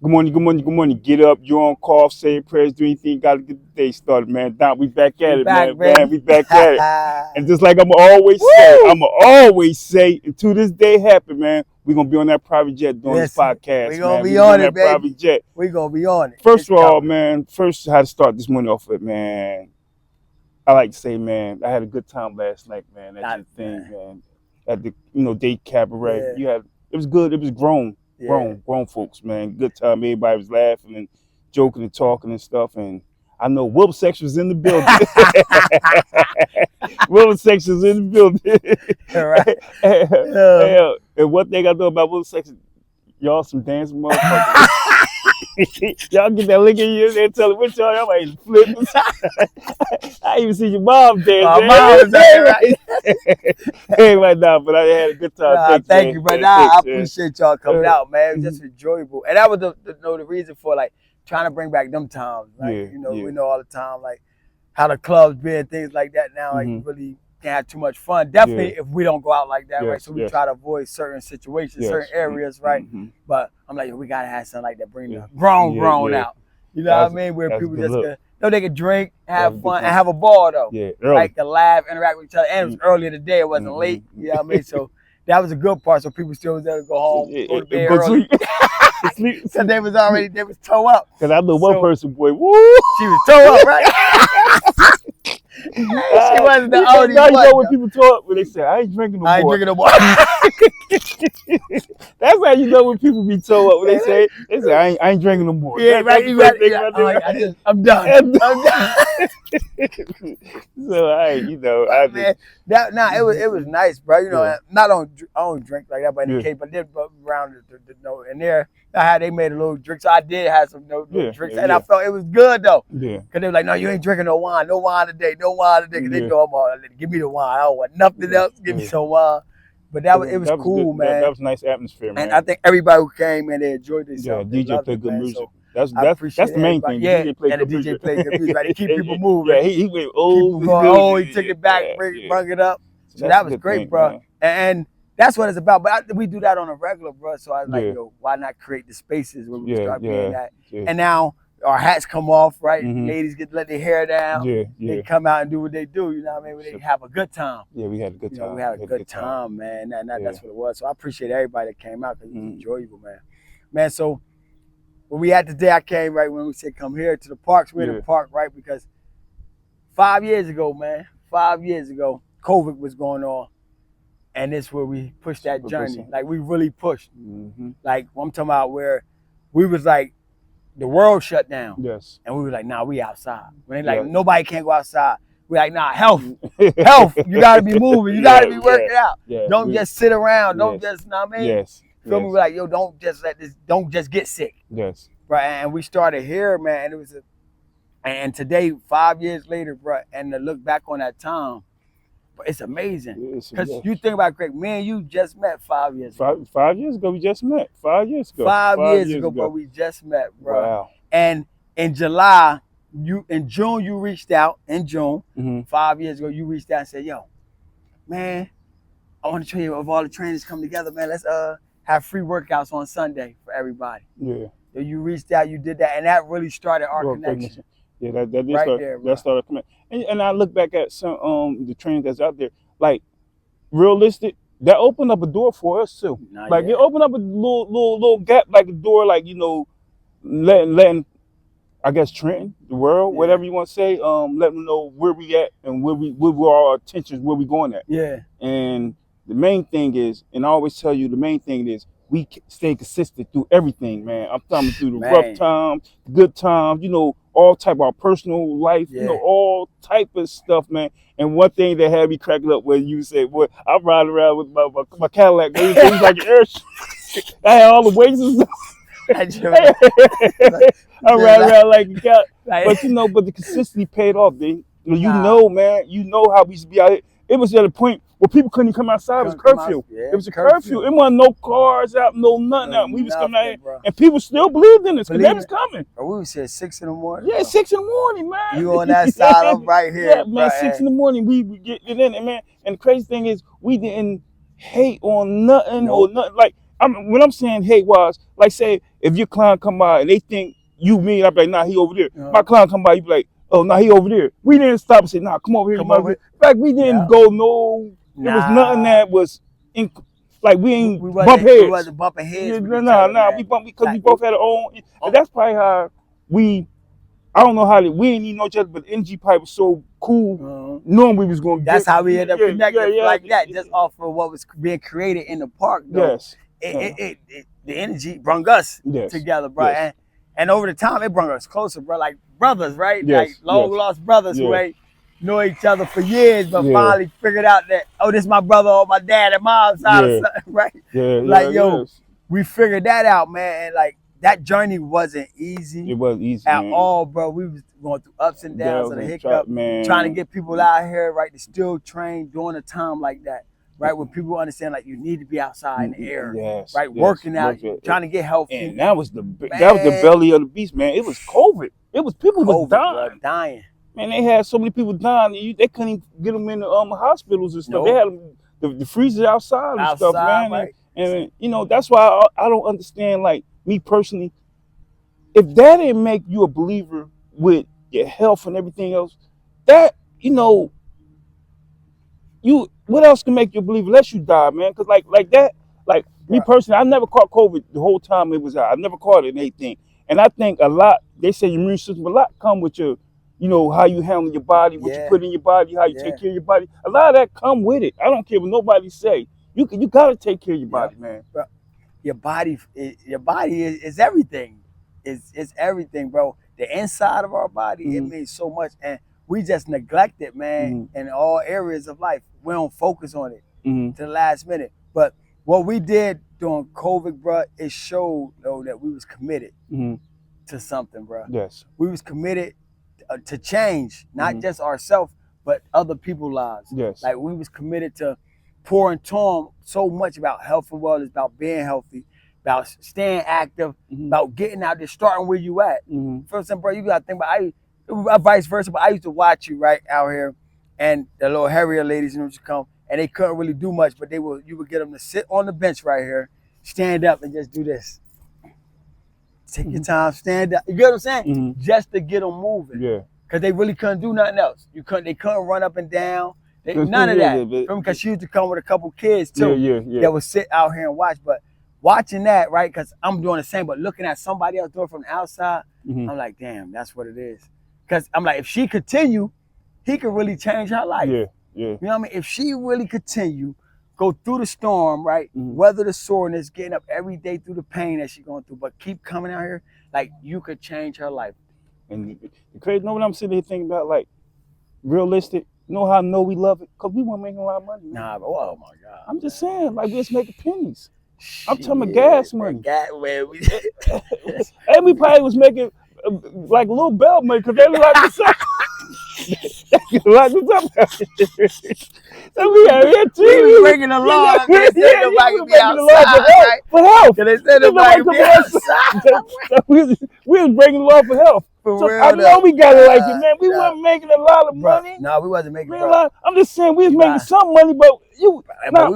Good morning, good morning, good morning. Get up, you're on call, say prayers, do anything, gotta get the day started, man. Don, we back We at it, back, man. Man, baby. we back at it. And just like Woo! I'ma always say, until this day happen, man, we're gonna be on that private jet doing this Listen, we podcast, gonna man. We're be gonna be on on it, that baby. private jet. We gonna be on it. First It's of all, coming. man, first how to start this morning off with, man. I like to say, man, I had a good time last night, man, at Not, your thing, man. man. At the day cabaret. Yeah, It was good, it was grown yeah. grown folks, man. Good time. Everybody was laughing and joking and talking and stuff. And I know Will Sex was in the building. Will Sex was in the building. Right. And one thing I know about Will Sex, y'all some dancing motherfuckers. Y'all get that lick in you there, tell them which y'all like flipping. I even see your mom dance. My mom was there, right? Hey, right now, but I had a good time. Nah, Thanks, thank man. you, but Yeah, nah, I thanks, man. appreciate y'all coming out, man. It was Mhm. just enjoyable, and that was the reason for like trying to bring back them times. Like Yeah, yeah. we know all the time like how the clubs be and things like that now. Like you Mhm. really can't have too much fun. Definitely if we don't go out like that, right? Yes, So we yes, try to avoid certain situations, yes. certain areas, right? Mhm. But I'm like, we gotta have something like that, bring Yeah. the grown Yeah. out. You know what I That's mean? Where that's a people good just look. they can drink, That's a have good fun, and time. have a ball though. Yeah, early. Like to laugh, interact with each other. And it was early in the day, it wasn't late. Mhm. You know what I mean? So that was a good part. So people still was able to go home, go to bed Go early. sleep. Sleep. Cause they was toe up. Cause I know one So- person, boy. Woo! She was toe up, right? She wasn't the only Now you one. know when people talk when they say, "I ain't drinking no I ain't more." drinking no more. That's how you know when people be toe up when they say, I ain't drinking no more. Yeah, right. That's You the right. first thing Yeah. I do. I'm done. I'm done. So But, man, it was nice, bro. You know, Yeah. I don't drink like that, but in the Yeah. case, but then around the note in there, I had they made a little drink, so I did have some little Yeah, drinks, yeah, and yeah. I felt it was good though. Yeah. Cause they were like, no, you ain't drinking no wine today, cause they Yeah. know I'm all, give me the wine. I don't want nothing else. Give me Yeah. some wine. But it was cool, good. man. That was a nice atmosphere, man. And I think everybody who came, man, they enjoyed Yeah, themselves. They DJ loved played it, good man. music. So That's I appreciate the main everybody. thing. Yeah, DJ played and the good DJ music. played good music, right? To keep people moving. Yeah, he went Keep old. people going, oh, he took it back, bring it up. So That's that a was good great, thing, bro. man. And that's what it's about. But we do that on a regular, bro. So I was like, Yeah. yo, why not create the spaces where we Yeah, start yeah, being that? yeah. And now our hats come off, right? Mhm. Ladies get to let their hair down. Yeah, They yeah, come out and do what they do. You know what I mean? Where they have a good time. yeah. We had a good You time. know, we had a good time, man. That's what it was. So I appreciate everybody that came out because it was enjoyable, man. Man, so when we had the day I came, right, when we said come here to the parks, we're in the park, right? Because 5 years ago, man, COVID was going on. And this where we pushed that journey. Like we really pushed. Mm-hmm. Like I'm talking about where we was like, the world shut down. Yes. And we were like, nah, we outside. When they like, Yeah. nobody can't go outside. We like, nah, health, you gotta be moving, you gotta be working out. Yeah. Don't just sit around. Don't Yes. just, know what I mean? Yes. Feel me? We're like, yo, don't just get sick. Yes. Right. And we started here, man. And it was and today, 5 years later, bro, and to look back on that time, but it's amazing. Because you think about Greg, me and you just met 5 years ago. 5 years ago, we just met. 5 years ago. 5 years ago, bro, we just met, bro. Wow. And in July, in June, you reached out. In June, Mm-hmm. 5 years ago, you reached out and said, yo, man, I want to show you if all the trainers come together, man. Let's have free workouts on Sunday for everybody. Yeah. So you reached out, you did that, and that really started our connection. Yeah, that did Right start. there, bro. That started coming. And I look back at some the trainers that's out there, like realistic. That opened up a door for us too. Like it opened up a little gap, like a door, like letting I guess Trenton, the world, whatever you want to say, let them know where we at and where our attentions, where we going at. Yeah. And the main thing is, and I always tell you, the main thing is we stay consistent through everything, man. I'm talking through the rough times, the good times, all type of our personal life, all type of stuff, man. And one thing that had me cracking up when you said, "Boy, I'm riding around with my Cadillac, it was like an air." I had all the weights and stuff. I ride around like a cat, but the consistency paid off. Man, man, how we used to be out here. It was at a point where people couldn't even come outside. It was curfew. It was a curfew. It wasn't no cars out, no nothing out. We was coming out here, and people still believed in us because they was coming. We was here 6 in the morning. Yeah, 6 in the morning, man. You on that side? I'm right here. Yeah, man. 6 in the morning, we get in it, man. And the crazy thing is, we didn't hate on nothing or nothing. Like When I'm saying hate wise, like say if your client come by and they think you mean, I'm like, nah, he over there. My client come by, you be like, oh, nah, he over there. We didn't stop and say, nah, come over here. Come over. Like we didn't go no. There was nothing that was like we ain't bump heads. We wasn't bumping heads. Nah, we bumped because we both had our own. And that's probably how I don't know how we didn't even know each other, but the NG pipe was so cool, knowing we was going to That's how we ended up connected like that, just off of what was being created in the park, though. Yes. The energy brought us together, bro. Yes. And over the time, it brought us closer, bro. Like brothers, right? Yes. Like long-lost brothers who ain't know each other for years, but finally figured out that, oh, this is my brother or my dad and mom's side or something, right? Yeah, like, we figured that out, man. And like, that journey wasn't easy. It wasn't easy at all, bro. We was going through ups and downs and the hiccup, trying to get people out here, right, to still train during a time like that, right, when people understand like you need to be outside in the air, right, working out, trying to get healthy. And that was the belly of the beast, man. It was COVID. It was people was dying. Man, they had so many people dying. They couldn't even get them in the hospitals and stuff. They had the freezers outside and stuff, man. Right. And you know that's why I don't understand, like, me personally, if that didn't make you a believer with your health and everything else, that, you know, what else can make you a believer unless you die, man? Because like that, like me personally, I never caught COVID the whole time it was out. I never caught it in anything. And I think a lot, they say your immune system, a lot come with your, you know, how you handle your body, what you put in your body, how you take care of your body. A lot of that come with it. I don't care what nobody say. You gotta take care of your body, man. Bro. Your body is everything. It's everything, bro. The inside of our body, it means so much, and we just neglect it, man. In all areas of life, we don't focus on it to the last minute. But what we did during COVID, bro, it showed though that we was committed to something, bro. Yes, we was committed to change, not just ourselves, but other people's lives. Yes, like we was committed to pouring to them so much about health and wellness, about being healthy, about staying active, about getting out there, starting where you at. First thing, bro, you gotta think about vice versa. But I used to watch you right out here, and the little hairier ladies, you know, would come, and they couldn't really do much, but you would get them to sit on the bench right here, stand up, and just do this. Take your time, stand up. You get what I'm saying? Just to get them moving. Yeah. Because they really couldn't do nothing else. They couldn't run up and down. None of that. Because she used to come with a couple kids too that would sit out here and watch. But watching that, right, because I'm doing the same, but looking at somebody else doing it from the outside, I'm like, damn, that's what it is. Because I'm like, if she continue, he could really change her life. Yeah. You know what I mean? If she really continue, go through the storm, right, weather the soreness, getting up every day through the pain that she's going through, but keep coming out here, like, you could change her life. And the crazy, know what I'm sitting here thinking about, like, realistic. You know how I know we love it? Because we weren't making a lot of money. Man. Nah, but oh my God. I'm just saying, like, we just making pennies. I'm talking about gas money. And we probably was making like a little bell money because they look like the same. Like the so we out here too. We was bringing along. They said nobody could be outside, right? For health. They said nobody could be outside. We was bringing along for health. So I know we got it like it, man. We weren't making a lot of money. No, we wasn't making a lot. I'm just saying we was making some money, but we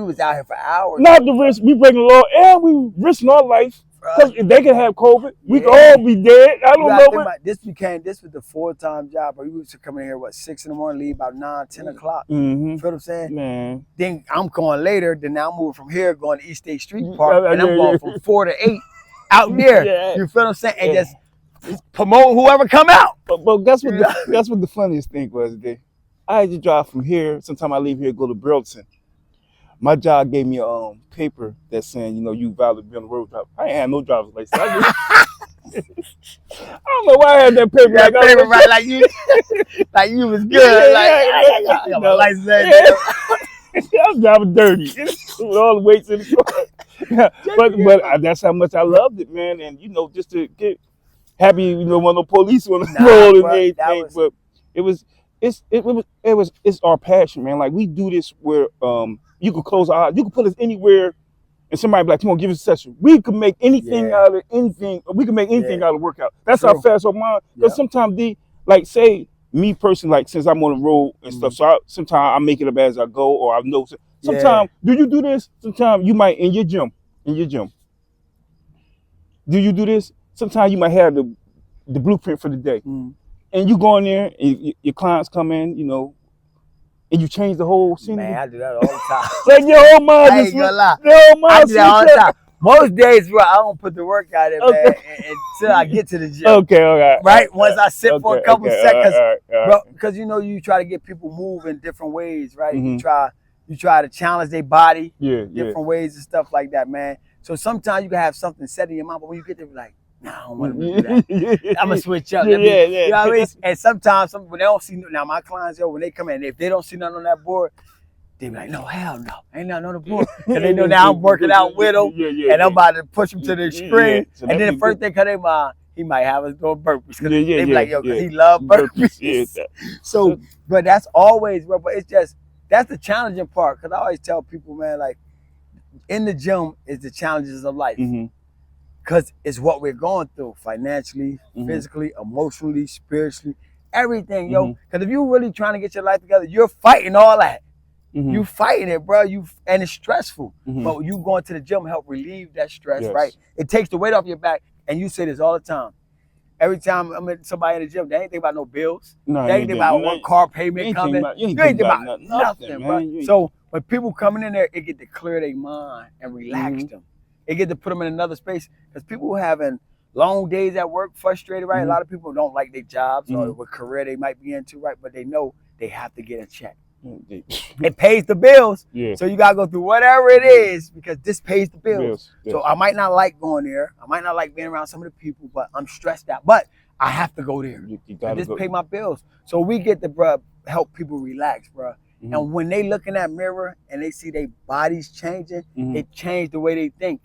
was out here for hours. Not the risk. We bringing along, and we risking our life. Because if they could have COVID, we could all be dead. I don't know what. This was the full-time job, but we used to come in here, 6 in the morning, leave about 9, 10 o'clock. You know what I'm saying? Man. Then I'm going later. Then now I'm moving from here, going to East State Street Park, and I'm going from 4 to 8 out there. You feel what I'm saying? And just promote whoever come out. But guess what? That's what the funniest thing was today. I had to drive from here. Sometimes I leave here, go to Burlington. My job gave me a paper that's saying, you know, you valid to be on the road. I ain't had no driver's license. I don't know why I had that paper. That paper right like you was good. I got my license. I was driving dirty with all the weights in the car. But that's how much I loved it, man. And you know, just to get happy, you know, when the police on the road and everything. But it's our passion, man. Like we do this where you could close our eyes, you could put us anywhere, and somebody be like, come on, give us a session. We could make anything out of anything. We can make anything out of workout. That's how fast our mind. Because sometimes like say me personally, like since I'm on the road and stuff, so sometimes I make it up as I go, or I know. Sometimes do you do this? Sometimes you might in your gym. in your gym. Do you do this? Sometimes you might have the blueprint for the day. And you go in there, and your clients come in, you know, and you change the whole scenery. Man, I do that all the time. Like your whole mind I just ain't gonna lie. your whole mind I do that all the switch up. time. Most days, bro, I don't put the work out in, man, until I get to the gym. Okay, all right. Right? Once I sit for a couple seconds, all right. bro, because you know you try to get people move in different ways, right? You try to challenge their body, different ways and stuff like that, man. So sometimes you can have something set in your mind, but when you get there, you're like, nah, I don't want to do that. I'm gonna switch up. You know what I mean? And sometimes when they don't see, now my clients, when they come in, if they don't see nothing on that board, they be like, no, hell no, ain't nothing on the board. And they know now I'm working out with them, and I'm about to push them to the extreme. So and then the first thing come to their mind, he might have us doing burpees. They be like, yo, because he love burpees. So, but that's always, bro, but it's just, that's the challenging part. Because I always tell people, man, like, in the gym is the challenges of life. Because it's what we're going through financially, physically, emotionally, spiritually, everything, yo. Because if you're really trying to get your life together, you're fighting all that. You fighting it, bro. And it's stressful. But you going to the gym help relieve that stress, right? It takes the weight off your back. And you say this all the time. Every time I'm with somebody in the gym, they ain't think about no bills. They ain't think about one car payment coming. You ain't think about nothing, bro. So when people coming in there, it get to clear their mind and relax them. It get to put them in another space. Because people having long days at work, frustrated, right? A lot of people don't like their jobs or what career they might be into, right? But they know they have to get a check. It pays the bills. So you gotta go through whatever it is because this pays the bills. So I might not like going there. I might not like being around some of the people, but I'm stressed out. But I have to go there. This pay my bills. So we get to help people relax, bro. And when they look in that mirror and they see their bodies changing, it changed the way they think.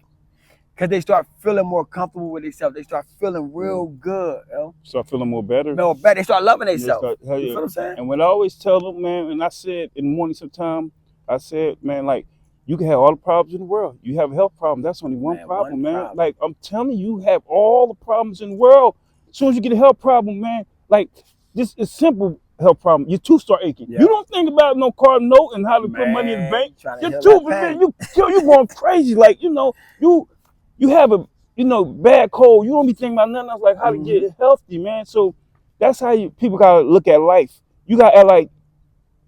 Because they start feeling more comfortable with themselves. They start feeling real good, yo. Start feeling more better. They start loving themselves. You feel what I'm saying? And what I always tell them, man, and I said in the morning sometime, I said, man, like, you can have all the problems in the world. You have a health problem. That's only one problem, man. Like, I'm telling you, you have all the problems in the world. As soon as you get a health problem, man, like, this is simple health problem. Your tooth start aching. You don't think about no car note and how to put money in the bank. Your tooth, man, you going crazy. Like, you know, you have a, bad cold. You don't be thinking about nothing else like how to get healthy, man. So that's how people gotta look at life. You gotta act like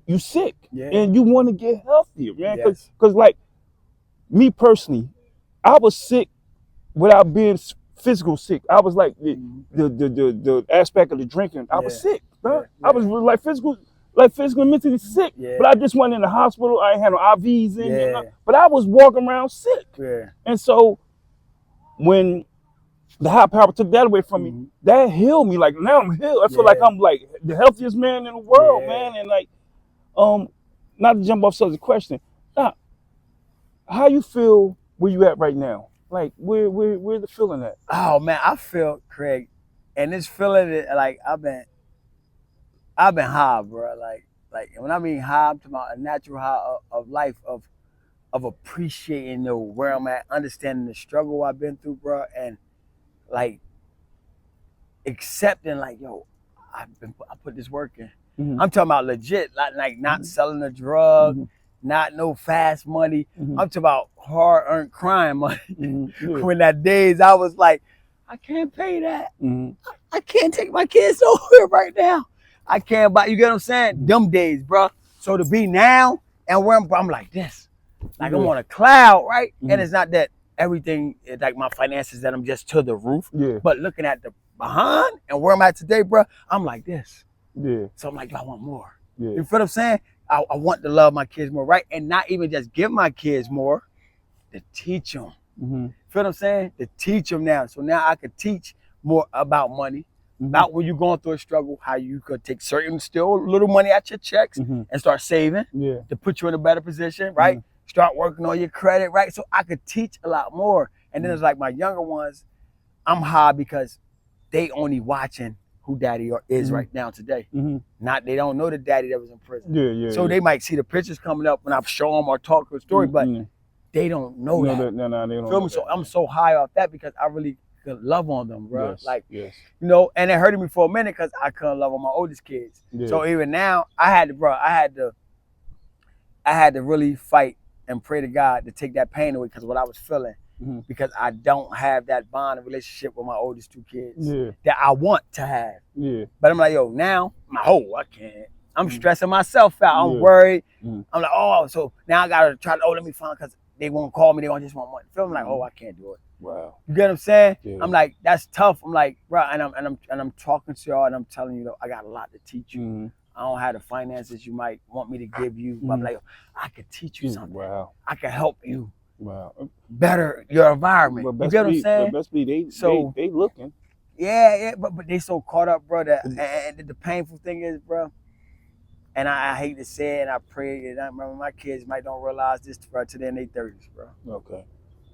you sick and you want to get healthier, man. Cause like me personally, I was sick without being physical sick. I was like the aspect of the drinking. I was sick, bro. I was like physical and mentally sick. But I just went in the hospital. I ain't had no IVs in, but I was walking around sick. And so when the high power took that away from me, that healed me. Like now I'm healed. I feel like I'm like the healthiest man in the world, man. And like, not to jump off such a question, how you feel where you at right now? Like where the feeling at? Oh man, I feel, Craig, and this feeling like I've been high, bro. Like when I mean high, I'm talking about a natural high of life, of appreciating where I'm at, understanding the struggle I've been through, bro, and like accepting, like, yo, I put this work in. I'm talking about legit, like not selling a drug, not no fast money. I'm talking about hard-earned crime money. When that days I was like, I can't pay that. I can't take my kids over here right now. I can't buy. You get what I'm saying? Them days, bro. So to be now and where I'm like this. Like I'm on a cloud, right? And it's not that everything is like my finances that I'm just to the roof. But looking at the behind and where I'm at today, bro, I'm like this. So I'm like, I want more. You feel what I'm saying? I want to love my kids more, right? And not even just give my kids more, to teach them. Feel what I'm saying? To teach them now. So now I could teach more about money, about when you're going through a struggle, how you could take still little money out your checks and start saving to put you in a better position, right? Start working on your credit, right? So I could teach a lot more. And then it's like my younger ones, I'm high because they only watching who daddy is right now today. Not, they don't know the daddy that was in prison. So they might see the pictures coming up when I show them or talk a story, but they don't know that. No, they don't Feel know me? So that. I'm so high off that because I really could love on them, bro. And it hurted me for a minute because I couldn't love on my oldest kids. So even now, I had to really fight and pray to God to take that pain away because what I was feeling. because I don't have that bond and relationship with my oldest 2 kids Yeah. that I want to have. Yeah. But I'm like, yo, now I'm like, oh, I can't. I'm stressing myself out. I'm Yeah. worried. I'm like, oh, so now I gotta try to, let me find, because they won't call me. They just want money. Feel like, oh, I can't do it. Wow. You get what I'm saying? Yeah. I'm like, that's tough. I'm like, bro, and I'm talking to y'all, and I'm telling you, I got a lot to teach you. I don't have the finances you might want me to give you, but I'm like, I could teach you something. Wow. I can help you. Wow. Better your environment. You get what I'm saying? Best be they looking. Yeah, but they so caught up, bro. And the painful thing is, bro, and I hate to say it, and I pray, and I remember my kids might don't realize this, bro, till they're in their 30s, bro. Okay.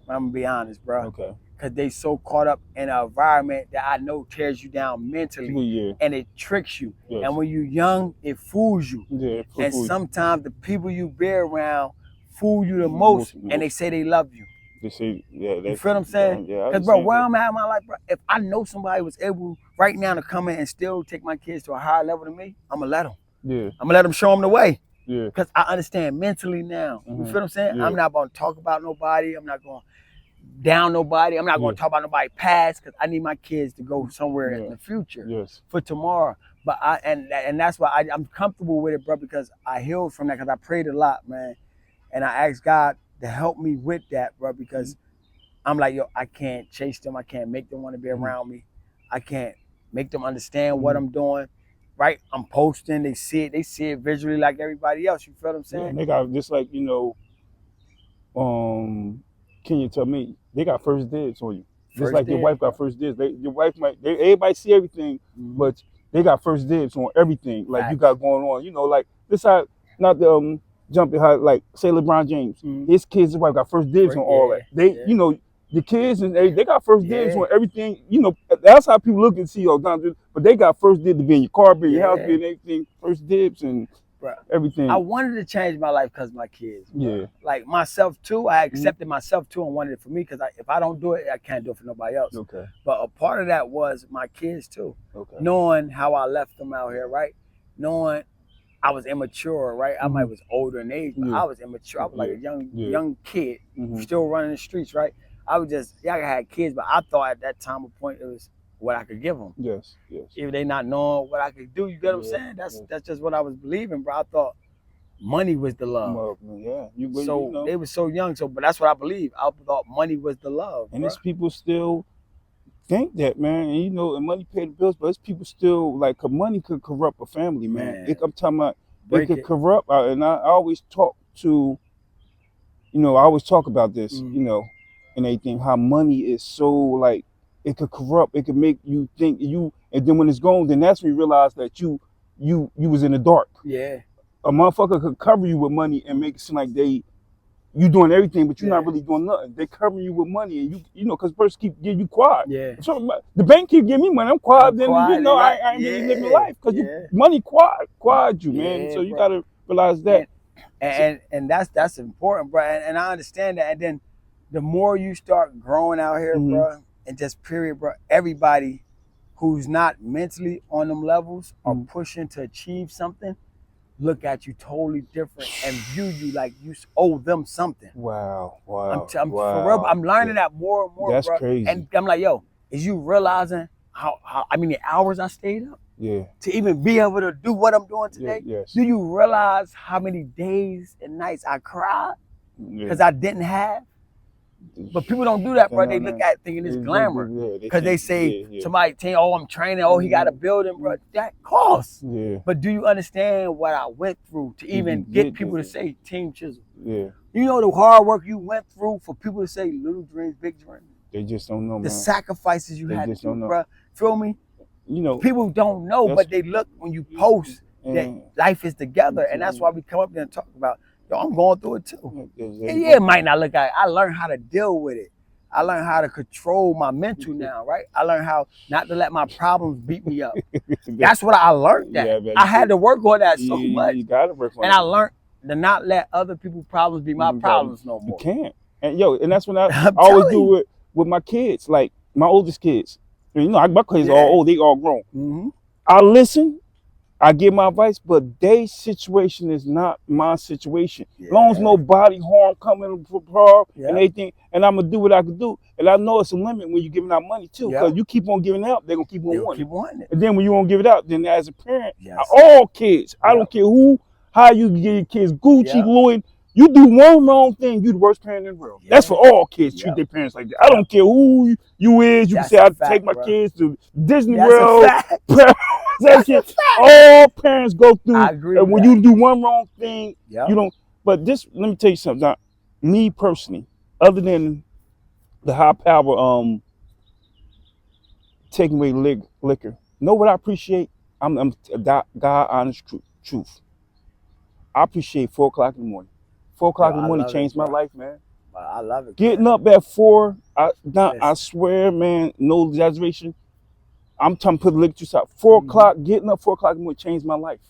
I'm gonna be honest, bro. Okay. Because they so caught up in an environment that I know tears you down mentally, and it tricks you. Yes. And when you're young, it fools you. Yeah. And sometimes the people you be around fool you the most, and they say they love you. They say, yeah. You feel what I'm saying? Yeah. Because, bro, where I'm at in my life, bro, if I know somebody was able right now to come in and still take my kids to a higher level than me, I'm gonna let them. Yeah. I'm gonna let them show them the way. Yeah. Because I understand mentally now. You feel what I'm saying? Yeah. I'm not gonna talk about nobody. I'm not gonna down nobody. I'm not gonna talk about nobody past, because I need my kids to go somewhere in the future for tomorrow. But and that's why I'm comfortable with it, bro, because I healed from that, because I prayed a lot, man. And I asked God to help me with that, bro, because I'm like, yo, I can't chase them. I can't make them want to be around me. I can't make them understand what I'm doing. Right? I'm posting. They see it visually like everybody else. You feel what I'm saying? Yeah, and they got just like, can you tell me they got first dibs on you? Just like your wife got first dibs. Your wife everybody see everything, but they got first dibs on everything. Like you got going on. Like this how not the jumping how like say LeBron James. His kids, his wife got first dibs on all that. They the kids and they got first dibs on everything. That's how people look and see but they got first dibs to be in your car, be in your house, be in everything. First dibs and everything. I wanted to change my life because of my kids. Bro. Yeah. Like myself too. I accepted myself too and wanted it for me, because if I don't do it, I can't do it for nobody else. Okay. But a part of that was my kids too. Okay. Knowing how I left them out here, right? Knowing I was immature, right? I might was older in age, but I was immature. I was like a young kid, still running the streets, right? I was just, I had kids, but I thought at that time of point it was what I could give them. Yes. If they not knowing what I could do, you get what I'm saying? That's just what I was believing, bro. I thought money was the love. Yeah. They were so young, but that's what I believe. I thought money was the love. And it's people still think that, man. And and money pay the bills, but it's people still like, 'cause money could corrupt a family, man. I'm talking about it could corrupt, and I always talk to, I always talk about this, and everything, how money is so like, it could corrupt, it could make you think and then when it's gone, then that's when you realize that you was in the dark. Yeah. A motherfucker could cover you with money and make it seem like you doing everything, but you're not really doing nothing. They covering you with money, and because the person keep giving you quiet. Yeah. So the bank keep giving me money, I'm quiet. Then I ain't really living life, because money quiet you, man. So you gotta realize that. And that's important, bro. And I understand that. And then the more you start growing out here, bro, and just period, bro, everybody who's not mentally on them levels or pushing to achieve something, look at you totally different and view you like you owe them something. Wow. For real, I'm learning that more and more, that's bro. crazy. And I'm like, yo, is you realizing how the hours I stayed up? Yeah. To even be able to do what I'm doing today? Yes. Do you realize how many days and nights I cried because I didn't have? But people don't do that, bro. They look at it thinking it's glamour. Because they say, somebody tell you, I'm training, he got a building, bro. That costs. Yeah. But do you understand what I went through to even get people to say Team Chisel? Yeah. You know the hard work you went through for people to say little dreams, big dreams? They just don't know, man. The sacrifices you had to do, bro. Feel me? People don't know, but they look when you post that life is together. And that's why we come up there and talk about, yo, I'm going through it too. It might not look like it. I learned how to deal with it. I learned how to control my mental now, right? I learned how not to let my problems beat me up. That's what I learned that. Yeah, I had to work on that so much. You gotta work on and I learned to not let other people's problems be my problems no more. You can't. And that's when I always do it with my kids, like my oldest kids. My kids are all old, they all grown. I listen, I give my advice, but their situation is not my situation. Yeah. As long as no body harm coming from and everything, and I'm gonna do what I can do. And I know it's a limit when you're giving out money too, because you keep on giving out, they're gonna keep on wanting it. And then when you won't give it out, then as a parent, all kids, I don't care how you get your kids, Gucci, Louis, you do one wrong thing, you the worst parent in the world. That's for all kids. Treat their parents like that. I don't care who you is. You can say I take my kids to Disney World. All parents go through. I agree. And when you do one wrong thing, you don't. But this, let me tell you something. Now, me personally, other than the high power taking away liquor, know what I appreciate? I'm God honest truth. I appreciate 4 o'clock in the morning. 4 o'clock in the morning changed my life, man. I love it. Getting up at 4, I swear, man, no exaggeration. I'm trying to put the liquor juice out. 4 o'clock, getting up 4 o'clock in the morning changed my life.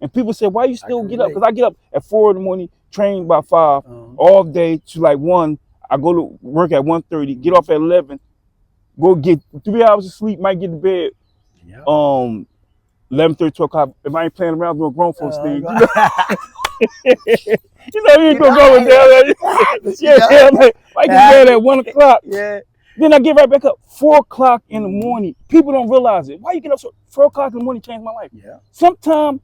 And people say, why you still get up? Because I get up at 4 in the morning, train by 5, all day to like 1. I go to work at 1:30, get off at 11, go get 3 hours of sleep, might get to bed 11:30, 12 o'clock. If I ain't playing around doing grown folks things, you ain't gonna go with that. Like, I get bed at 1 o'clock. Then I get right back up. 4 o'clock in the morning. People don't realize it. Why you get up so 4 o'clock in the morning changed my life? Sometimes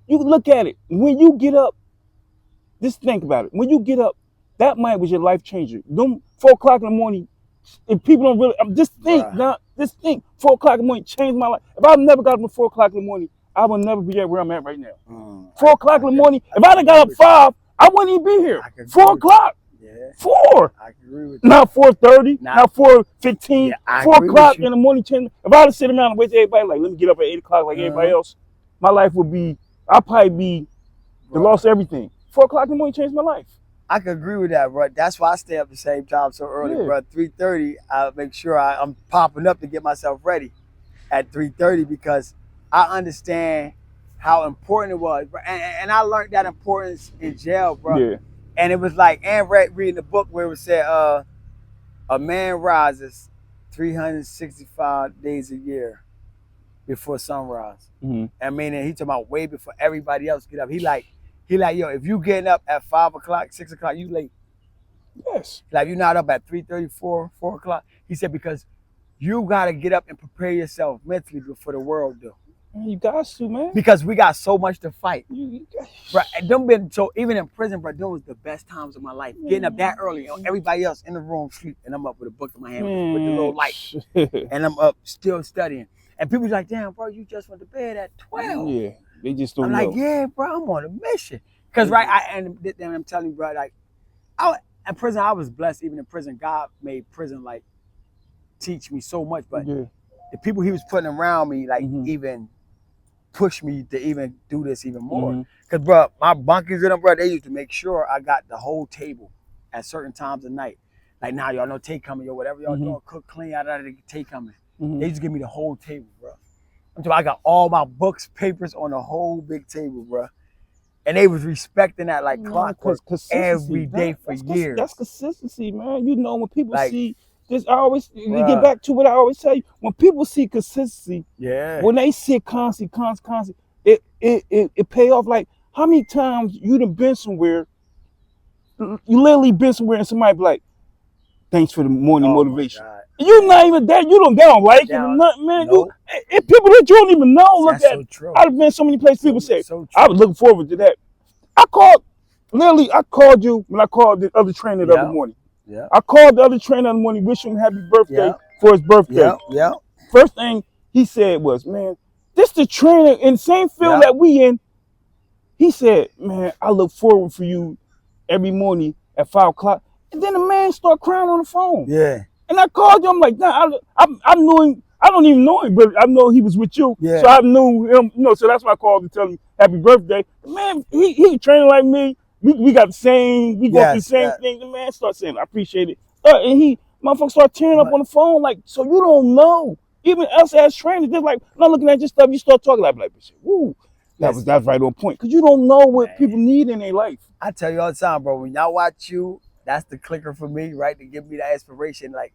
you look at it. When you get up, just think about it. When you get up, that night was your life changer. Them 4 o'clock in the morning, if people don't really, just think, 4 o'clock in the morning changed my life. If I never got up at 4 o'clock in the morning, I would never be at where I'm at right now. 4 o'clock in the morning, if I'd have got up 5, I wouldn't even be here. 4 o'clock. 4. I can agree with that. Not 4:30, not 4:15. 4 o'clock in the morning. If I would sit around and wait till everybody, like, let me get up at 8 o'clock like everybody else, my life would be, I'd probably be lost everything. 4 o'clock in the morning changed my life. I can agree with that, bro. That's why I stay up the same time so early, bro. 3:30, I make sure I'm popping up to get myself ready at 3:30 because I understand how important it was, bro. And I learned that importance in jail, bro. And it was like, and reading the book where it said, a man rises 365 days a year before sunrise. I mean, and he talking about way before everybody else get up. He like, yo, if you getting up at 5 o'clock, 6 o'clock, you late. Like, you're not up at 3:30, 4 o'clock. He said, because you got to get up and prepare yourself mentally before the world do. You got to, man. Because we got so much to fight. Bro, so even in prison, bro, those was the best times of my life. Getting up that early, everybody else in the room sleep, and I'm up with a book in my hand with the little light. And I'm up still studying. And people like, damn, bro, you just went to bed at 12. Yeah, they just don't I'm know. like, yeah, bro, I'm on a mission. Because, and I'm telling you, bro, like, in prison, I was blessed. Even in prison, God made prison, like, teach me so much. But the people he was putting around me, like, even push me to even do this even more. Because, bro, my bunkies in them, bro, they used to make sure I got the whole table at certain times of night. Like, now y'all know take coming, or whatever y'all doing, cook clean out of the take coming. They used to give me the whole table, bro. I got all my books, papers on the whole big table, bro. And they was respecting that like clockwork every day for years. That's consistency, man. You know, when people see this, I always get back to what I always tell you. When people see consistency, when they see it constant, it pay off. Like, how many times you done been somewhere, you literally been somewhere and somebody be like, thanks for the morning motivation. You're not even there. They don't like it or nothing, man. Nope. And people that you don't even know look at. So true. I've been so many places. People say, I was looking forward to that. I called you when I called the other trainer the other morning. I called the other trainer the other morning, wish him happy birthday for his birthday. First thing he said was, man, this the trainer in the same field that we in. He said, man, I look forward for you every morning at 5 o'clock. And then the man started crying on the phone. And I called him, like, nah, I knew him. I don't even know him, but I know he was with you. So I knew him, so that's why I called to tell him happy birthday. Man, he training like me. We got the same, we go through the same thing. The man started saying, I appreciate it. And motherfuckers start tearing up on the phone, like, so you don't know. Even us as trainers, they're like, not looking at your stuff, you start talking like, woo, that's right on point. Because you don't know what people need in their life. I tell you all the time, bro, when y'all watch you, that's the clicker for me, right? To give me that inspiration, like,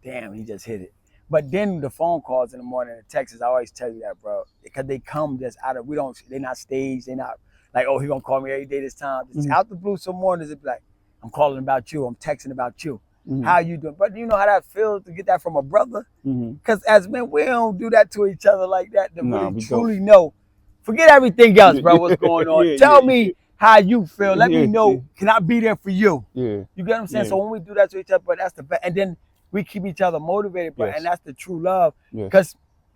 damn, he just hit it. But then the phone calls in the morning in Texas, I always tell you that, bro, because they come just out of they're not staged, they're not like, oh, he gonna call me every day this time. It's out the blue. Some mornings it's like, I'm calling about you, I'm texting about you. How you doing? But you know how that feels to get that from a brother? Because as men, we don't do that to each other like that. To really truly know. Forget everything else, bro. What's going on? Tell me how you feel. Let me know. Can I be there for you? You get what I'm saying? So when we do that to each other, but that's the best. And then we keep each other motivated, bro. And that's the true love. Because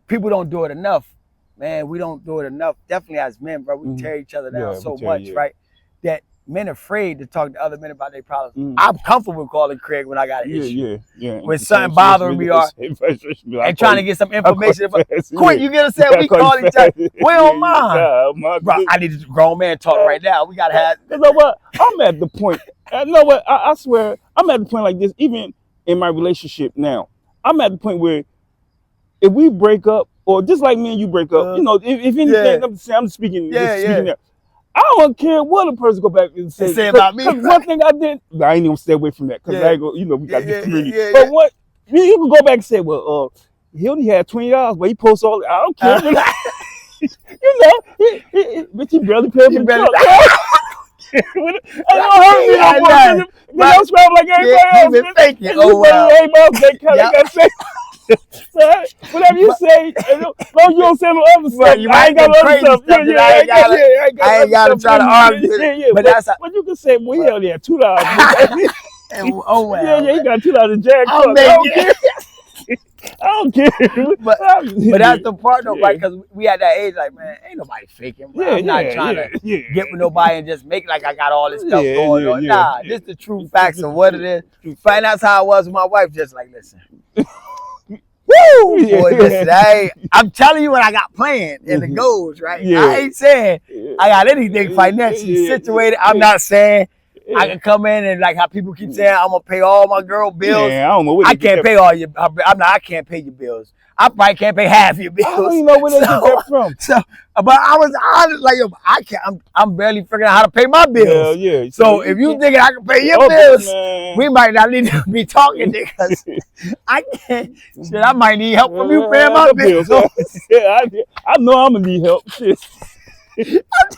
people don't do it enough. Man, we don't do it enough. Definitely as men, bro. We tear each other down so much, right? That men afraid to talk to other men about their problems. I'm comfortable calling Craig when I got an issue. When something bothering me and trying to get some information. Quick, you get what I'm saying? We call each other. We don't mind. Bro, I need a grown man talk right now. We got to have. You know what? I'm at the point. You know what? I swear, I'm at the point like this, even in my relationship now. I'm at the point where if we break up, or just like me and you break up, you know, if anything, I'm speaking now. I don't care what a person go back and say about me. One thing I did, I ain't gonna stay away from that because I ain't gonna, you know, we got this community. But what you can go back and say, well, he only had $20, but he posts all. I don't care. You know, but he barely paid for the truck. I don't hurt me. I scrap like everybody else. Been faking. Oh well. Everybody else, they so, whatever you say, as long as you don't say no other stuff, I ain't got other stuff. I ain't got to try to argue. But that's but you can say, well, he only had $2. Oh well. Yeah, he got $2 in jack. I don't care. But that's the part though, right? Because we at that age, like, man, ain't nobody faking. Bro. I'm not trying to get with nobody and just make like I got all this stuff going on. Nah, this the true facts of what it is. And that's how I was with my wife. Just like, listen. Woo! Boy, listen, I'm telling you what I got planned and the goals, right? I ain't saying I got anything financially situated. I'm not saying I can come in and like how people keep saying I'm gonna pay all my girl bills. I don't know where I can't pay all your. I can't pay your bills. I probably can't pay half your bills. I don't even know where they get that from. But I was honest, like, yo, I can't. I'm barely figuring out how to pay my bills. So if you thinking I can pay your bills, we might not need to be talking because I can't. Shit, I might need help from you paying my bills. I know I'm gonna need help. Shit.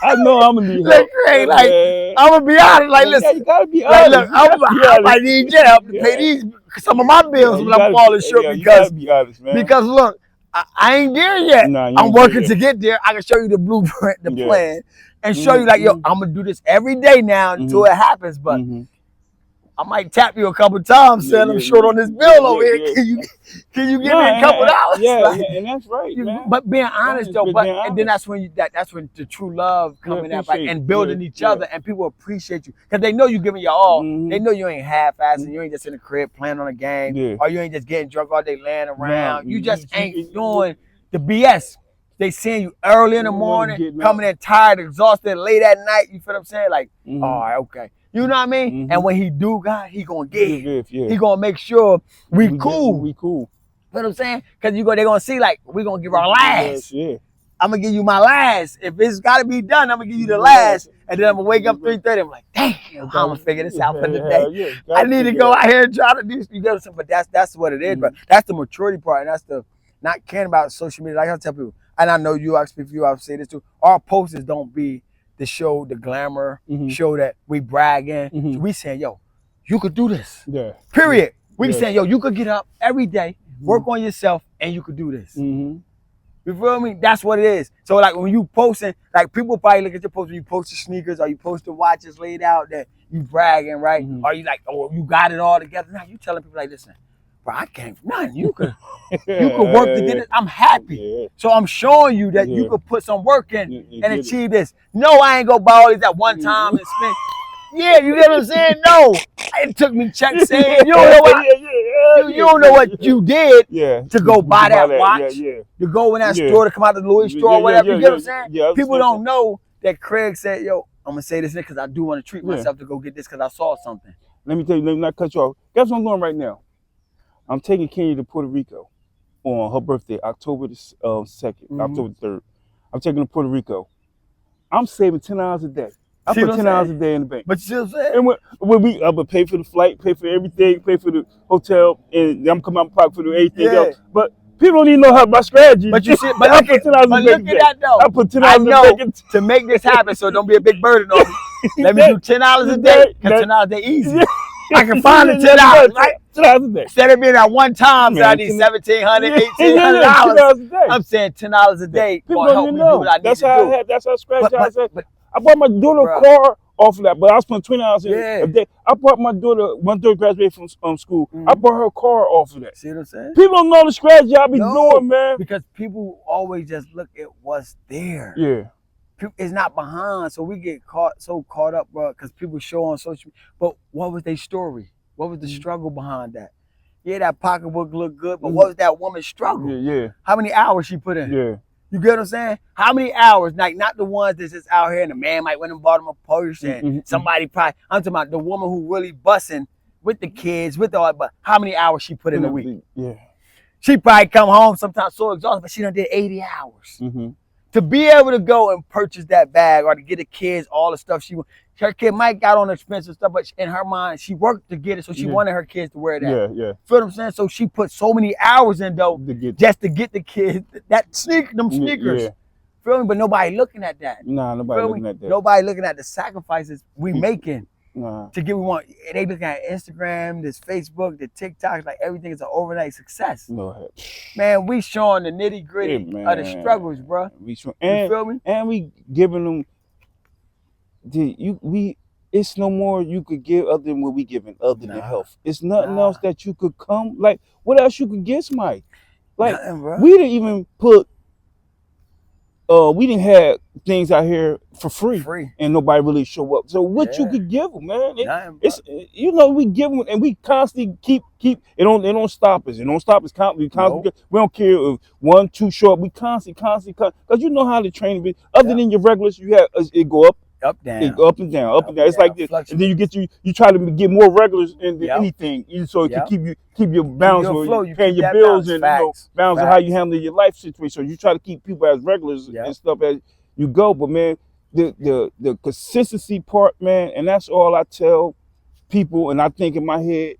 I know I'm gonna need help. Craig, like, I'm gonna be honest. Like, listen, you gotta be honest. Like, look, I might need your help to pay some of my bills when I'm falling short because look, I ain't there yet. I'm working to get there. I can show you the blueprint, the plan, and show you like, yo, I'm gonna do this every day now until it happens. But I might tap you a couple times, saying I'm short on this bill over here. Can you give me a couple dollars? And that's right, man. But being honest though, and then that's when that's when the true love coming out and building each other, and people appreciate you because they know you giving your all. They know you ain't half-assing. You ain't just in the crib playing on a game, or you ain't just getting drunk all day laying around. You just ain't doing the BS. They seeing you early in the morning, coming in tired, exhausted, late at night. You feel what I'm saying? Like, all right, okay. You know what I mean? And when he do, God, he gonna give. He gonna make sure we cool. We cool. You know what I'm saying? Because they gonna see like we gonna give our last. I'm gonna give you my last. If it's gotta be done, I'm gonna give you the last. And then I'm gonna wake up 3:30. I'm like, damn, I'm gonna figure this out for the day. I need to go out here and try to do. You know what I'm saying? But that's what it is. But that's the maturity part, and that's the not caring about social media. Like I tell people, and I know you. I speak for you. I say this too. Our posters don't be to show the glamour, show that we bragging. So we saying, yo, you could do this. Period. We saying, yo, you could get up every day, work on yourself, and you could do this. You feel me? That's what it is. So like when you posting, like people probably look at your post when you post the sneakers or you post the watches laid out that you bragging, right? Or you like, oh, you got it all together. Now you telling people like, listen, bro, I came from nothing. You could work to get it. I'm happy. So I'm showing you that you could put some work in and achieve this. No, I ain't gonna buy all these at one time and spend. You get what I'm saying? No. It took me checks saying, you don't know what you don't know what you did to go buy that watch. To go in that store, to come out of the Louis store or whatever. You get what I'm saying? People don't know that Craig said, yo, I'm gonna say this because I do want to treat myself to go get this because I saw something. Let me tell you, let me not cut you off. Guess what I'm doing right now? I'm taking Kenya to Puerto Rico on her birthday, October the 2nd, October the 3rd. I'm taking her to Puerto Rico. I'm saving $10 a day. I put $10 a day in the bank. But you see what I'm saying? And when we would pay for the flight, pay for everything, pay for the hotel, and I'm coming out of pocket for the everything else. But people don't even know how my strategy. But you see, but look at that though. I put $10 a day to make this happen, so don't be a big burden on me. Let me do $10 a day, because $10 a day easy. I can find the $10, right? $10 a day. Instead of being at one time, so I need $1,700, $1,800. I'm saying $10 a day. People don't even know. That's how I strategized. I bought my daughter a car off of that, but I spent $20 a day. I bought my daughter, graduated from school. I bought her a car off of that. See what I'm saying? People don't know the strategy I be doing, man. Because people always just look at what's there. Yeah. It's not behind, so we get so caught up, bro, because people show on social media. But what was their story? What was the struggle behind that? Yeah, that pocketbook looked good, but what was that woman's struggle? Yeah. How many hours she put in? Yeah. You get what I'm saying? How many hours? Like, not the ones that's just out here and the man might went and bought him a Porsche and somebody probably, I'm talking about the woman who really busting with the kids, with all that, but how many hours she put in a week? Yeah. She probably come home sometimes so exhausted, but she done did 80 hours. To be able to go and purchase that bag or to get the kids all the stuff she wants. Her kid might got on expensive stuff, but in her mind, she worked to get it, so she wanted her kids to wear that. Yeah. Feel what I'm saying? So she put so many hours in, though, just to get the kids them sneakers. Feel me? But nobody looking at that. Nah, nobody looking at that. Nobody looking at the sacrifices we making to get what we want. They looking at Instagram, this Facebook, the TikTok, like everything is an overnight success. No. Man, we showing the nitty gritty of the struggles, bro. You feel me? And we giving them it's no more you could give other than what we giving other than health. It's nothing else that you could come, like, what else you could get somebody? Like, we didn't even put we didn't have things out here for free and nobody really show up. So what you could give them, man? It's we give them and we constantly keep it don't stop us. It don't stop us constantly. We don't care if 1, 2 show up. We constantly because you know how the training be. Other than your regulars, you have it go up down. It go up and down. It's like this, and then you try to get more regulars into anything, so it can keep your balance, you paying your bills and balance on how you handle your life situation. So you try to keep people as regulars and stuff as you go. But man, the consistency part, man, and that's all I tell people. And I think in my head,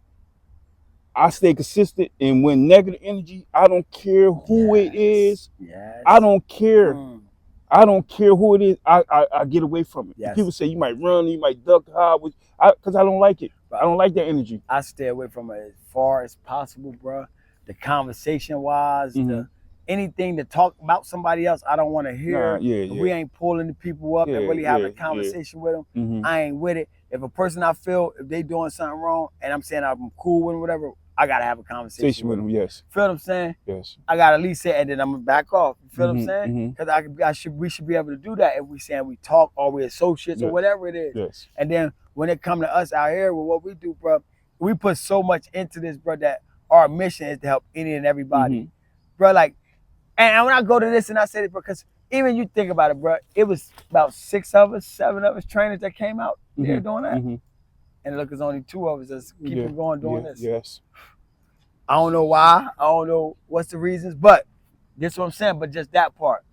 I stay consistent, and when negative energy, I don't care who it is. I don't care. I don't care who it is. I get away from it. People say you might run, you might duck, because I don't like it. I don't like that energy. I stay away from it as far as possible, bro. The conversation wise, anything to talk about somebody else, I don't want to hear. We ain't pulling the people up and really having a conversation with them. I ain't with it. If a person I feel, if they doing something wrong, and I'm saying I'm cool with them, whatever, I gotta have a conversation with them. Yes. Feel what I'm saying? Yes. I gotta at least say, and then I'm gonna back off. You feel what I'm saying? Because we should be able to do that if we saying we talk or we associates or whatever it is. Yes. And then when it come to us out here with what we do, bro, we put so much into this, bro, that our mission is to help any and everybody, bro. Like, and when I go to this and I say it, bro, because even you think about it, bro, it was about 6 of us, 7 of us trainers that came out there doing that. And look, there's only 2 of us that's keeping going doing this. Yes. I don't know why. I don't know what's the reasons, but that's what I'm saying. But just that part.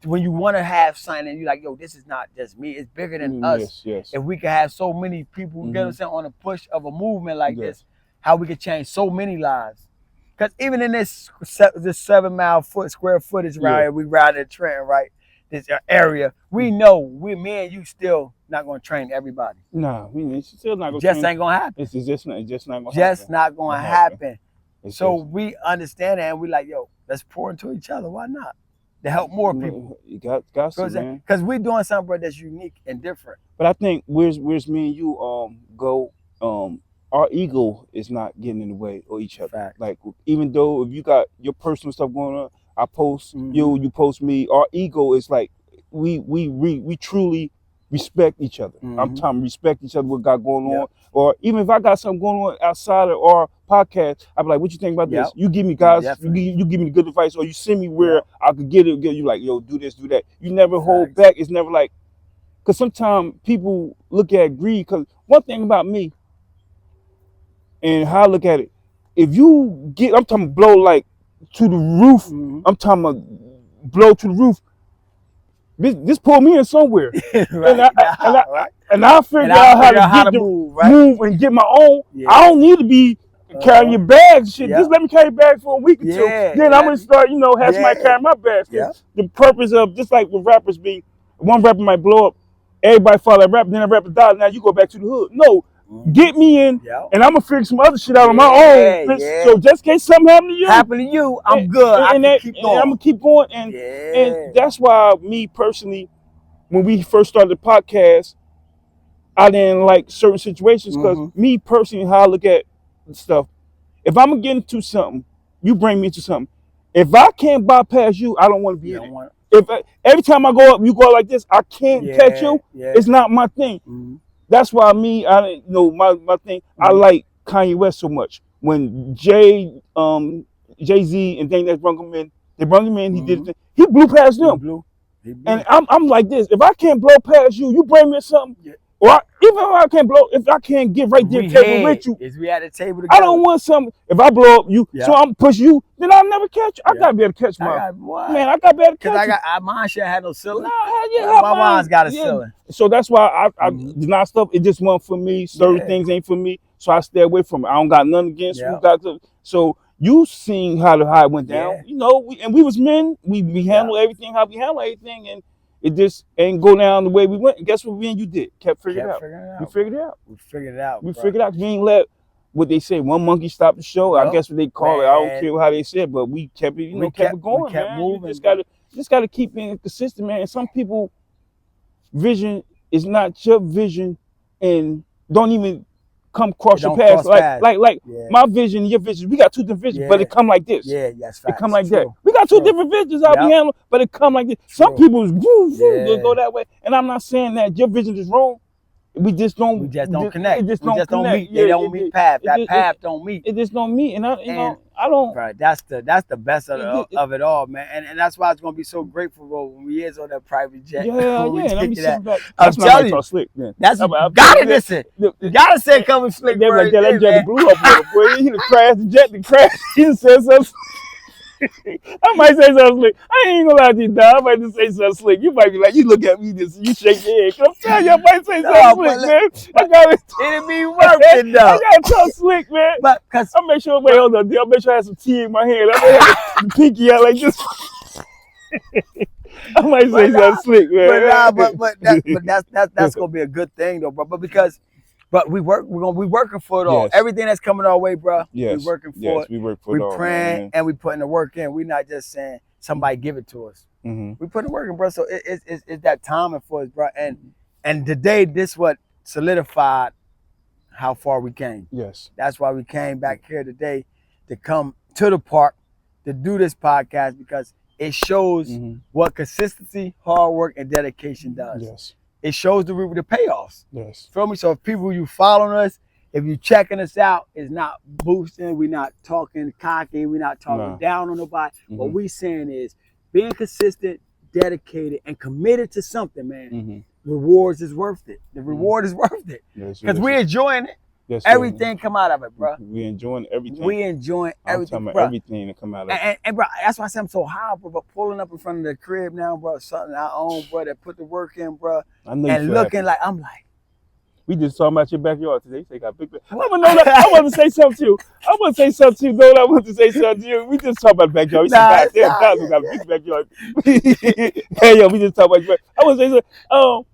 When you want to have something and you're like, yo, this is not just me. It's bigger than us. Yes. If we could have so many people, get what I'm saying, on a push of a movement like this, how we could change so many lives. Because even in this 7 mile square footage around here, we ride in Trenton, right? This area, we know me and you still not gonna train everybody. Nah, we still not gonna. Ain't gonna happen. It's just not gonna happen. Just not gonna happen. So we understand that, and we like, yo, let's pour into each other. Why not? To help more people. You got to, man. Because we're doing something, bro, that's unique and different. But I think where's me and you go. Our ego is not getting in the way of each other. Fact. Like, even though if you got your personal stuff going on, I post you post me. Our ego is like we truly respect each other. I'm trying to respect each other, what got going on. Or even if I got something going on outside of our podcast, I'd be like, what you think about this? You give me guys, you give me good advice, or you send me where I could get it. You like, yo, do this, do that. You never hold back. It's never like, because sometimes people look at greed. Because one thing about me and how I look at it, if you get, I'm talking blow like to the roof. I'm talking about blow to the roof. This pull me in somewhere, right. and I figure out how to move and get my own. Yeah. I don't need to be carrying your bags and shit. Just let me carry bags for a week or two. Then I'm gonna start, have somebody carry my bags. The purpose of, just like with rappers be, one rapper might blow up, everybody follow that rapper, then that rapper dies, now you go back to the hood. No. Get me in, and I'm gonna figure some other shit out on my own. So just in case something happen to you, I'm good. I can keep going. I'm gonna keep going, and that's why me personally, when we first started the podcast, I didn't like certain situations because me personally, how I look at stuff, if I'm gonna get into something, you bring me into something. If I can't bypass you, I don't want to be in it. If every time I go up, you go like this, I can't catch you. It's not my thing. That's why my thing. I like Kanye West so much. When Jay-Z and Dane brought him in, He did it. He blew past them. And I'm like this. If I can't blow past you, you bring me something. Or even if I can't get right there table with you, we at the table together. I don't want something. If I blow up you, so I'm push you, then I'll never catch you. I gotta be able to catch I gotta be able to catch you. Mine should have no ceiling. My mine's got a ceiling. So that's why I did not stuff. It just wasn't for me. Certain things ain't for me, so I stay away from it. I don't got nothing against you. So you seen how it went down. We was men. We handle everything how we handle everything, and it just ain't go down the way we went. And guess what? You did. Kept figuring it out. We figured it out. We figured it out. We figured it out. We ain't let what they say, one monkey stop the show. I guess what they call it. I don't care how they say it, but we kept it. Kept it going. We kept moving. You just gotta keep being consistent, man. And some people, vision is not your vision, and don't even come across your path. Like my vision, your vision. We got two different visions, but it come like this. That's it come like that. We got two different visions out we handle, but it come like this. Some people's they go that way, and I'm not saying that your vision is wrong. We just don't connect. It just don't meet. They don't meet path. That path don't meet. It just don't meet, and I don't. Right, that's the best of it all, man. And that's why it's gonna be so grateful when we is on that private jet. I'm telling you, slick. That's gotta listen. You gotta say coming slick. They like that jet blew up, boy. He crashed the jet. The crash. He said something. I might say something slick. I ain't gonna lie to you, dog. I might just say something slick. You might be like, you look at me, you shake your head. I'm telling you, I might say something slick, man. It'll be worth it, though. I gotta talk slick, man. But I'll make sure, hold on. I'll make sure I have some tea in my hand. I may have the pinky out like this. I might say something slick, man. But that's gonna be a good thing, though, bro. But we working for it all. Everything that's coming our way, bro. We working for it. We work for it all. We praying and we putting the work in. We not just saying somebody give it to us. We putting the work in, bro. So it's that timing for us, bro. And today, this what solidified how far we came. Yes. That's why we came back here today to come to the park to do this podcast, because it shows what consistency, hard work, and dedication does. Yes. It shows the payoffs. Yes. Feel me? So if people, you following us, if you checking us out, it's not boosting. We're not talking cocky. We're not talking down on nobody. What we saying is being consistent, dedicated, and committed to something, man. Rewards is worth it. The reward is worth it. Because we're enjoying it. Yes, everything come out of it, bro. We enjoying everything. We enjoying everything, bro. Everything that come out of it. And bro, that's why I say I'm so high, bro. But pulling up in front of the crib now, bro, something I own, bro, that put the work in, bro. I know and looking happy. Like I'm like. We just talking about your backyard today. They got big. I want to say something to you. I want to say something to you. No, I want to say something to you. We just talk about the backyard. We said, God, got a big backyard. Hey, yo, we just talk about your backyard. I want to say something.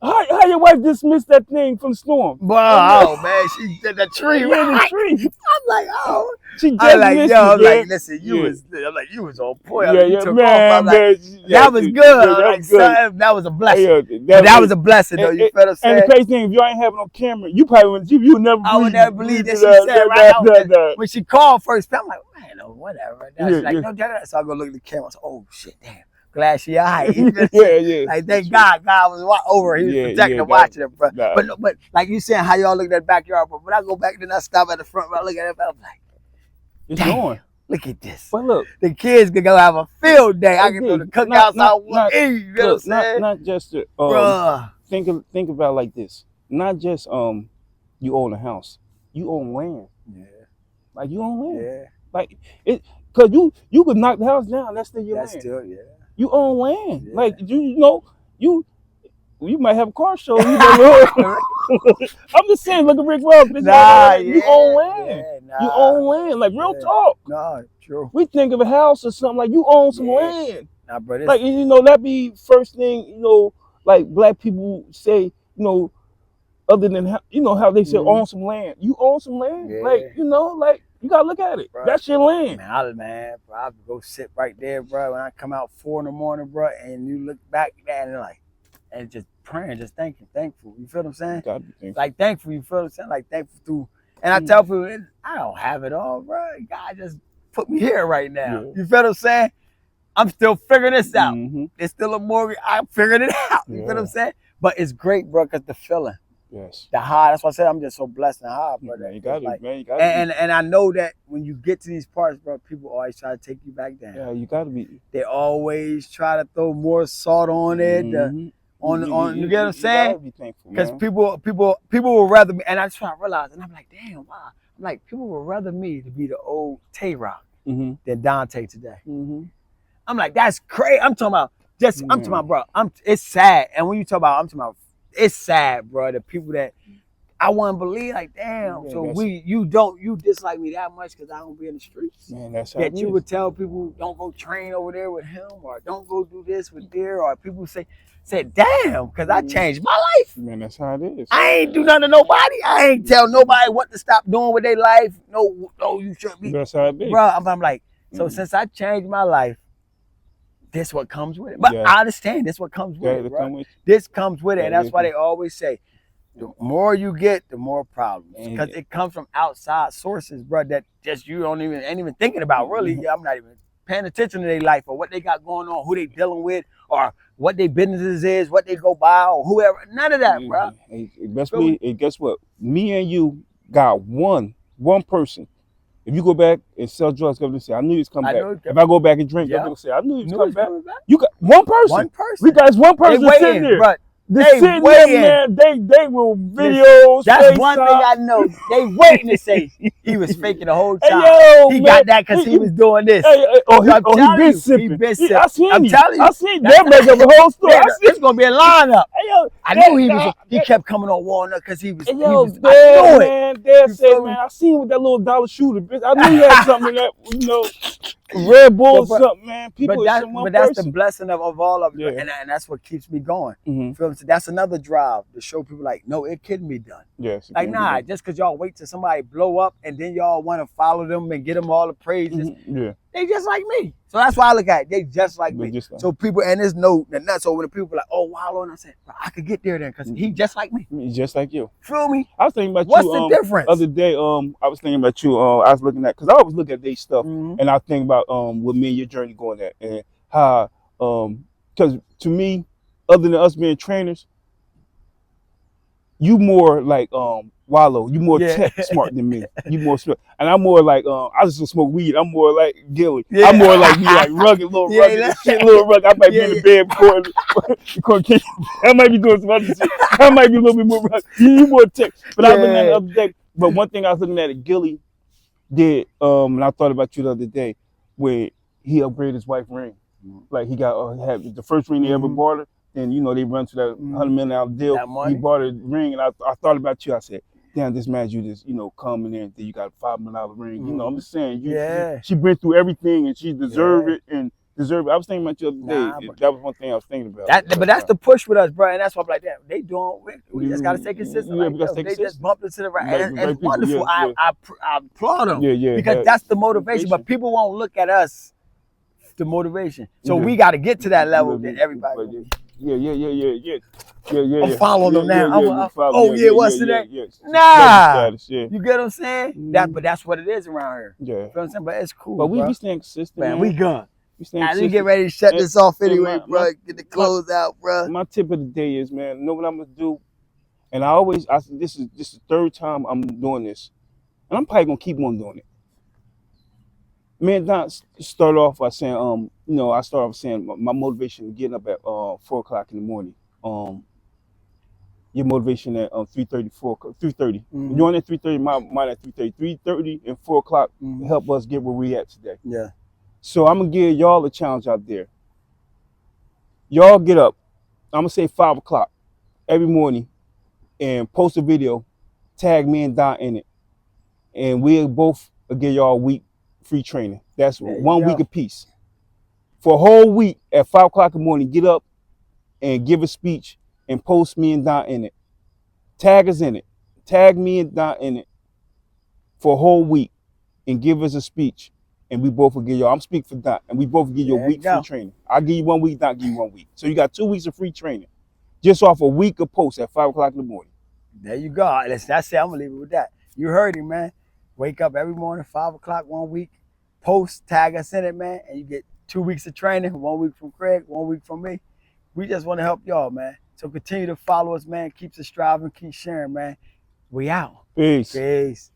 How your wife dismissed that thing from the storm? Wow, man, she did the tree. In the tree. I'm like, oh. She just missed it. I'm like, listen, you was on point. Man, that was good. That was a blessing. That was a blessing, though. You feel what I'm saying? And the crazy thing, if you ain't having on camera, you probably would never believe. I would never believe that she said right when she called first. I'm like, man, whatever. She's like, no, so I go look at the camera. I was like, oh shit, damn. Glad she all right. Like, thank God was over. He was protecting watching it, bro. But like you saying, how y'all look at that backyard, but when I go back, then I stop at the front, I look at it, I'm like, it's going. Look at this. But look, the kids can go have a field day. I can go to cookouts I want to eat. You know what I'm saying? Not just think about it like this. Not just you own a house. You own land. Yeah. Like you own land. Yeah. Like it, cause you could knock the house down. That's still your land. That's still You own land. Yeah. Like you know, you might have a car show. You know, I'm just saying, look at Rick Ross. You own land. You own land. Like real talk. Nah, true. We think of a house or something, like you own some land. Nah, bro, like, you know, that be first thing, you know, like black people say, you know, other than how, you know, how they say own some land. You own some land. Like, you know, like you gotta look at it. Bro, that's your land. Man, bro, I go sit right there, bro. When I come out 4 a.m, bro, and you look back at it like, and just praying, just thankful. You feel what I'm saying? Gotta be thankful. Like thankful. You feel what I'm saying? Like thankful through. And I tell people, I don't have it all, bro. God just put me here right now. Yeah. You feel what I'm saying? I'm still figuring this out. There's still a mortgage. I figured it out. You feel what I'm saying? But it's great, bro, because the feeling. Yes. The high. That's why I said I'm just so blessed and high, bro. You got it, man. You got and I know that when you get to these parts, bro, people always try to take you back down. Yeah, you gotta be. They always try to throw more salt on it. You get what I'm saying? You gotta be thankful, because people will rather me, and I just try to realize, and I'm like, damn, wow. I'm like, people would rather me to be the old Tay-Rock than Dante today. I'm like, that's crazy. I'm talking about, bro. It's sad, and when you talk about, I'm talking about, it's sad, bro. The people that I want to believe, like, damn. So you dislike me that much because I don't be in the streets. Man, that's how that you would tell people don't go train over there with him, or don't go do this with there, or people say, damn, because I changed my life. Man, that's how it is. I ain't do nothing to nobody. I ain't tell nobody what to stop doing with their life. No, you shouldn't be. That's how it be. Bro, I'm like, so since I changed my life, this what comes with it. But I understand this what comes with it, bro. This comes with it, and that's why they always say, the more you get, the more problems, because it comes from outside sources, bro. That just you ain't even thinking about. Really, I'm not even paying attention to their life or what they got going on, who they dealing with, or what their businesses is, what they go by, or whoever. None of that, bro. Guess what? Me and you got one person. If you go back and sell drugs, they're gonna say, I knew he was coming back. If I go back and drink, they're gonna say, I knew he was coming back. You got one person. One person. We got one person sitting there. Bro. They sitting there, man. They will videos. That's one thing I know. They waiting to say he was faking the whole time. He got that because he was doing this. He been sipping. I seen you. I seen that make up a whole story. It's gonna be a lineup. I knew he kept coming on Walnut because he was. Man, I seen with that little dollar shooter, bitch. I knew you had something that, you know, Red Bull or something, man. People, but that's the blessing of all of it, and that's what keeps me going. That's another drive to show people like, no, it can be done. Yes. Like, nah, just because y'all wait till somebody blow up and then y'all want to follow them and get them all the praises. They just like me. So that's why I look at it. They just like me. So people, and there's so when the people are like, oh, wow, and I said, I could get there then because he just like me. He's just like you. Feel me? I was thinking about What's the difference? Other day, I was thinking about you. I was looking at, because I always look at their stuff, and I think about what me and your journey going at, and how, because to me, other than us being trainers, you more like Wallow. You more tech smart than me. You more smart, and I'm more like I just smoke weed. I'm more like Gilly. I'm more like me, like rugged, little rugged. I might be in the bed before I might be doing some other shit. I might be a little bit more rugged. You more tech. But I was looking at the other day. But one thing I was looking at Gilly did, and I thought about you the other day, where he upgraded his wife's ring. Like he got had the first ring he ever bought her. And you know they run to that $100 million deal. He bought a ring, and I thought about you. I said, "Damn, this man, you just coming in, and you got a $5 million ring." You know, I'm just saying, she been through everything, and she deserved it and deserved it. I was thinking about you the other day. That was one thing I was thinking about. But that's the push with us, bro, and that's why I'm like, damn, they doing. We just gotta stay consistent. They just bumped into the right, and it's wonderful. I applaud them. Because that's the motivation. But people won't look at us, the motivation. So we got to get to that level that everybody. I'm following them now. What's today? Nah. You get what I'm saying? But that's what it is around here. You know what I'm saying? But it's cool. But we be staying consistent, man. We good. Now we get ready to shut this off anyway, bro. Get the close out, bro. My tip of the day is, man, you know what I'm gonna do? And this is the third time I'm doing this. And I'm probably gonna keep on doing it. Man, not start off by saying, I start off saying my motivation getting up at 4 o'clock in the morning. Your motivation at 3:30. You're on at 3:30, mine at 3:30. 3:30 and 4 o'clock help us get where we at today. Yeah. So I'm gonna give y'all a challenge out there. Y'all get up, I'm gonna say 5 o'clock every morning and post a video, tag me and Don in it. And we'll both give y'all a week free training. That's 1 week apiece. For a whole week at 5 o'clock in the morning, get up and give a speech and post me and Don in it. Tag us in it. Tag me and Don in it for a whole week and give us a speech. And we both will give y'all, I'm speaking for Don, and we both give you a week free training. I'll give you 1 week, Don give you 1 week. So you got 2 weeks of free training just off a week of posts at 5 o'clock in the morning. There you go. That's it. I'm going to leave it with that. You heard him, man. Wake up every morning, 5 o'clock, 1 week. Post, tag us in it, man. And you get 2 weeks of training, 1 week from Craig, 1 week from me. We just want to help y'all, man. So continue to follow us, man. Keep subscribing, keep sharing, man. We out. Peace. Peace.